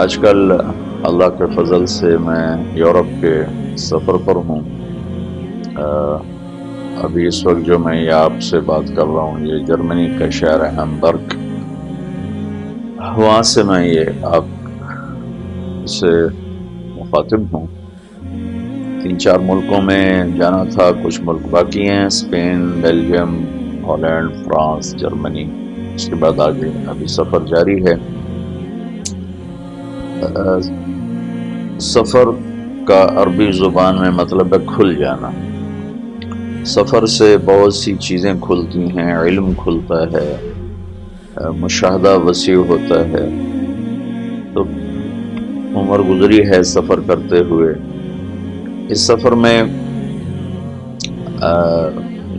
آج کل اللہ کے فضل سے میں یورپ کے سفر پر ہوں۔ ابھی اس وقت جو میں یہ آپ سے بات کر رہا ہوں یہ جرمنی کا شہر ہے ہیمبرگ، وہاں سے میں یہ آپ سے مخاطب ہوں۔ 3-4 ملکوں میں جانا تھا، کچھ ملک باقی ہیں، Spain, Belgium, Holland, France, Germany, اس کے بعد آگے ابھی سفر جاری ہے۔ سفر کا عربی زبان میں مطلب ہے کھل جانا۔ سفر سے بہت سی چیزیں کھلتی ہیں، علم کھلتا ہے، مشاہدہ وسیع ہوتا ہے۔ تو عمر گزری ہے سفر کرتے ہوئے، اس سفر میں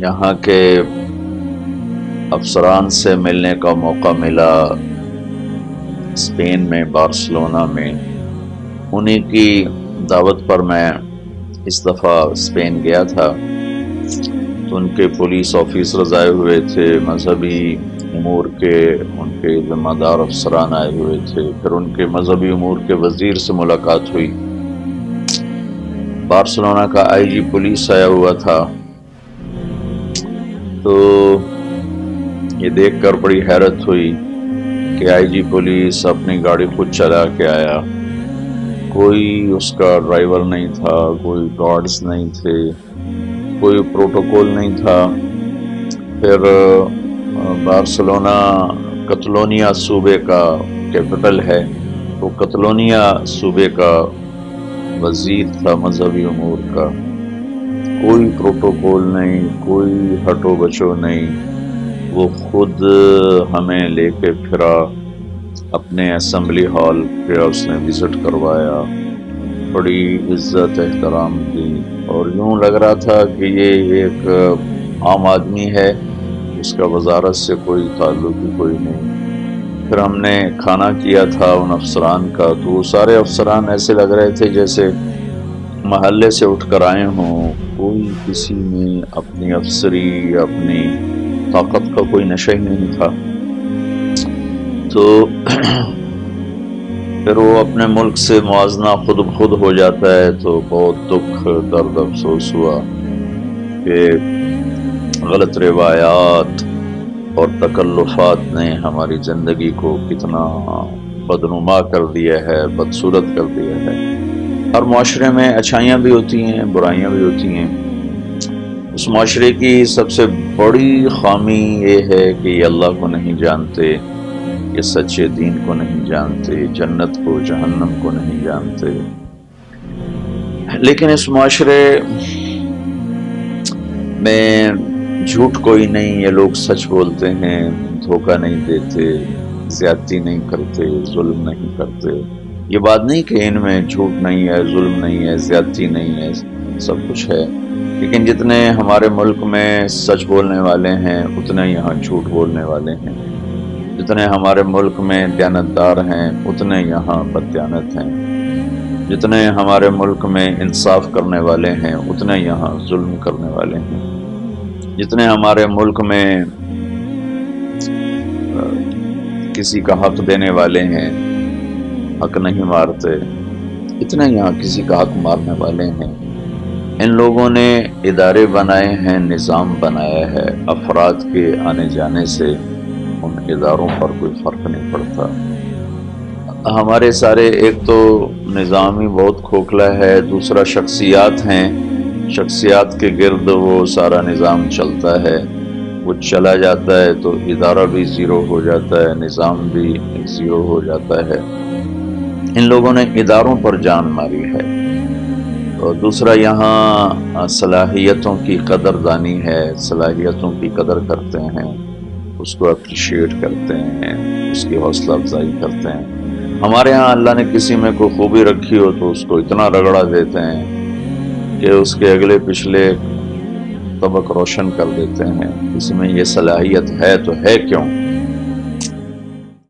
یہاں کے افسران سے ملنے کا موقع ملا، اسپین میں، بارسلونا میں۔ انہی کی دعوت پر میں اس دفعہ اسپین گیا تھا، تو ان کے پولیس آفیسرز آئے ہوئے تھے، مذہبی امور کے ان کے ذمہ دار افسران آئے ہوئے تھے، پھر ان کے مذہبی امور کے وزیر سے ملاقات ہوئی، بارسلونا کا آئی جی پولیس آیا ہوا تھا۔ تو یہ دیکھ کر بڑی حیرت ہوئی کہ آئی جی پولیس اپنی گاڑی خود چلا کے آیا، کوئی اس کا ڈرائیور نہیں تھا، کوئی گارڈز نہیں تھے، کوئی پروٹوکول نہیں تھا۔ پھر بارسلونا کتلونیا صوبے کا کیپٹل ہے، تو کتلونیا صوبے کا وزیر تھا مذہبی امور کا، کوئی پروٹوکول نہیں، کوئی ہٹو بچو نہیں، وہ خود ہمیں لے کے پھرا، اپنے اسمبلی ہال پہ اس نے وزٹ کروایا، بڑی عزت احترام دی، اور یوں لگ رہا تھا کہ یہ ایک عام آدمی ہے، اس کا وزارت سے کوئی تعلق ہی کوئی نہیں۔ پھر ہم نے کھانا کیا تھا ان افسران کا، تو وہ سارے افسران ایسے لگ رہے تھے جیسے محلے سے اٹھ کر آئے ہوں، کوئی کسی میں اپنی افسری، اپنی طاقت کا کوئی نشہ ہی نہیں تھا۔ تو پھر وہ اپنے ملک سے موازنہ خود بخود ہو جاتا ہے، تو بہت دکھ، درد، افسوس ہوا کہ غلط روایات اور تکلفات نے ہماری زندگی کو کتنا بدنما کر دیا ہے، بدصورت کر دیا ہے۔ ہر معاشرے میں اچھائیاں بھی ہوتی ہیں، برائیاں بھی ہوتی ہیں۔ اس معاشرے کی سب سے بڑی خامی یہ ہے کہ یہ اللہ کو نہیں جانتے، یہ سچے دین کو نہیں جانتے، جنت کو، جہنم کو نہیں جانتے۔ لیکن اس معاشرے میں جھوٹ کوئی نہیں، یہ لوگ سچ بولتے ہیں، دھوکہ نہیں دیتے، زیادتی نہیں کرتے، ظلم نہیں کرتے۔ یہ بات نہیں کہ ان میں جھوٹ نہیں ہے، ظلم نہیں ہے، زیادتی نہیں ہے، سب کچھ ہے، لیکن جتنے ہمارے ملک میں سچ بولنے والے ہیں اتنے یہاں جھوٹ بولنے والے ہیں، جتنے ہمارے ملک میں دیانتدار ہیں اتنے یہاں بددیانت ہیں، جتنے ہمارے ملک میں انصاف کرنے والے ہیں اتنے یہاں ظلم کرنے والے ہیں، جتنے ہمارے ملک میں کسی کا حق دینے والے ہیں، حق نہیں مارتے، اتنے یہاں کسی کا حق مارنے والے ہیں۔ ان لوگوں نے ادارے بنائے ہیں، نظام بنایا ہے، افراد کے آنے جانے سے ان اداروں پر کوئی فرق نہیں پڑتا۔ ہمارے سارے، ایک تو نظام ہی بہت کھوکھلا ہے، دوسرا شخصیات ہیں، شخصیات کے گرد وہ سارا نظام چلتا ہے، وہ چلا جاتا ہے تو ادارہ بھی زیرو ہو جاتا ہے، نظام بھی زیرو ہو جاتا ہے۔ ان لوگوں نے اداروں پر جان ماری ہے۔ اور دوسرا یہاں صلاحیتوں کی قدر دانی ہے، صلاحیتوں کی قدر کرتے ہیں، اس کو اپریشیٹ کرتے ہیں، اس کی حوصلہ افزائی کرتے ہیں۔ ہمارے ہاں اللہ نے کسی میں کوئی خوبی رکھی ہو تو اس کو اتنا رگڑا دیتے ہیں کہ اس کے اگلے پچھلے طبق روشن کر دیتے ہیں۔ کسی میں یہ صلاحیت ہے تو ہے کیوں؟